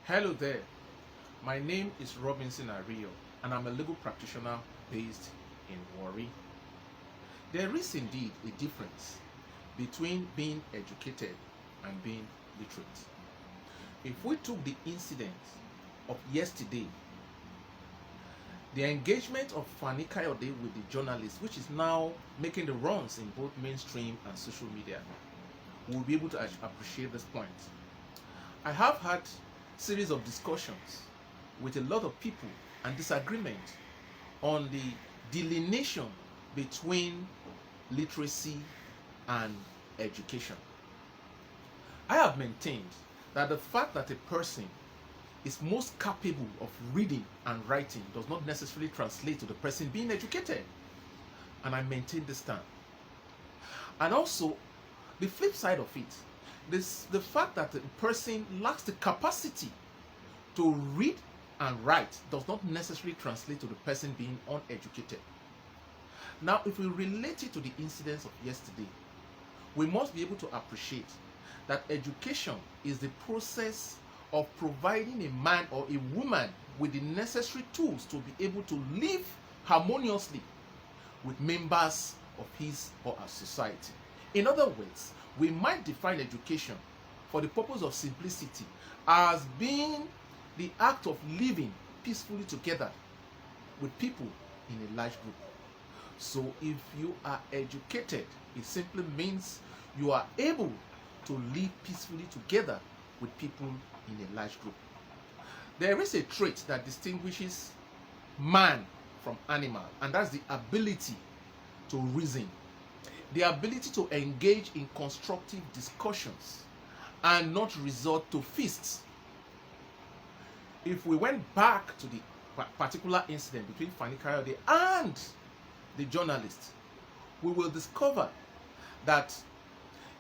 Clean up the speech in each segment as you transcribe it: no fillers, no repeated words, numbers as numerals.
Hello there, my name is Robinson Ario and I'm a legal practitioner based in Warri. There is indeed a difference between being educated and being literate. If we took the incident of yesterday, the engagement of Fani Kayode with the journalist, which is now making the rounds in both mainstream and social media, we'll be able to appreciate this point. I have had series of discussions with a lot of people and disagreement on the delineation between literacy and education. I have maintained that the fact that a person is most capable of reading and writing does not necessarily translate to the person being educated. And I maintain this stand. And also, the flip side of it, the fact that a person lacks the capacity to read and write does not necessarily translate to the person being uneducated. Now, if we relate it to the incidents of yesterday, we must be able to appreciate that education is the process of providing a man or a woman with the necessary tools to be able to live harmoniously with members of his or her society. In other words, we might define education for the purpose of simplicity as being the act of living peacefully together with people in a large group. So if you are educated, it simply means you are able to live peacefully together with people in a large group. There is a trait that distinguishes man from animal, and that's the ability to reason, the ability to engage in constructive discussions and not resort to fists. If we went back to the particular incident between Fani Kayode and the journalist, we will discover that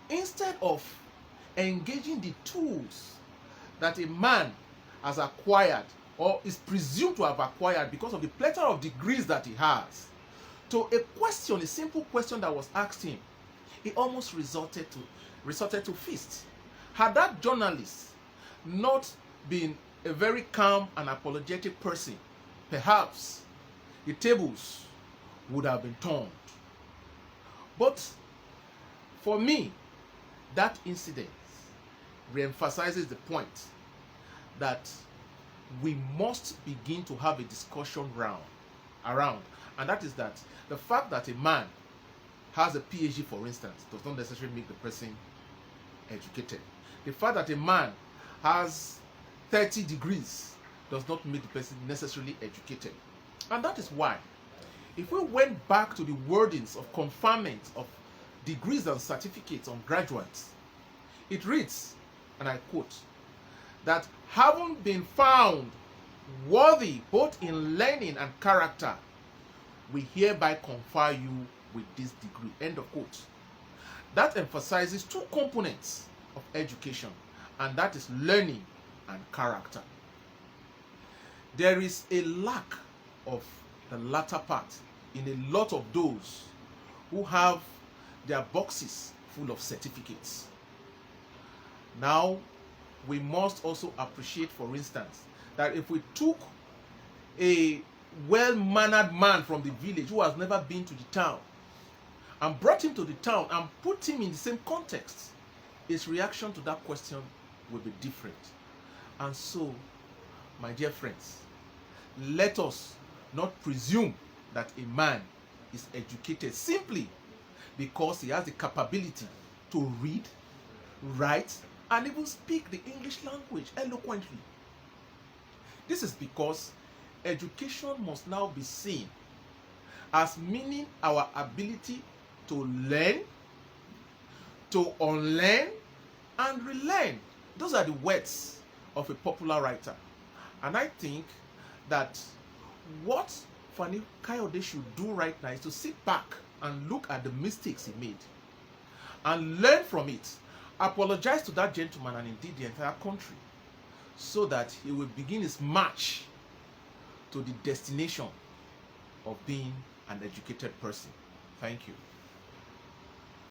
instead of engaging the tools that a man has acquired or is presumed to have acquired because of the plethora of degrees that he has, to a simple question that was asked him, he almost resorted to fists. Had that journalist not been a very calm and apologetic person, perhaps the tables would have been turned. But for me, that incident reemphasizes the point that we must begin to have a discussion around, and that is that the fact that a man has a PhD, for instance, does not necessarily make the person educated. The fact that a man has 30 degrees does not make the person necessarily educated. And that is why, if we went back to the wordings of conferment of degrees and certificates on graduates, it reads, and I quote, that having been found worthy both in learning and character, we hereby confer you with this degree. End of quote. That emphasizes two components of education, and that is learning and character. There is a lack of the latter part in a lot of those who have their boxes full of certificates. Now, we must also appreciate, for instance, that if we took a well-mannered man from the village who has never been to the town and brought him to the town and put him in the same context, his reaction to that question will be different. And so, my dear friends, let us not presume that a man is educated simply because he has the capability to read, write, and even speak the English language eloquently. This is because education must now be seen as meaning our ability to learn, to unlearn, and relearn. Those are the words of a popular writer. And I think that what Fani Kayode should do right now is to sit back and look at the mistakes he made and learn from it, apologize to that gentleman and indeed the entire country, so that he will begin his march to the destination of being an educated person. Thank you.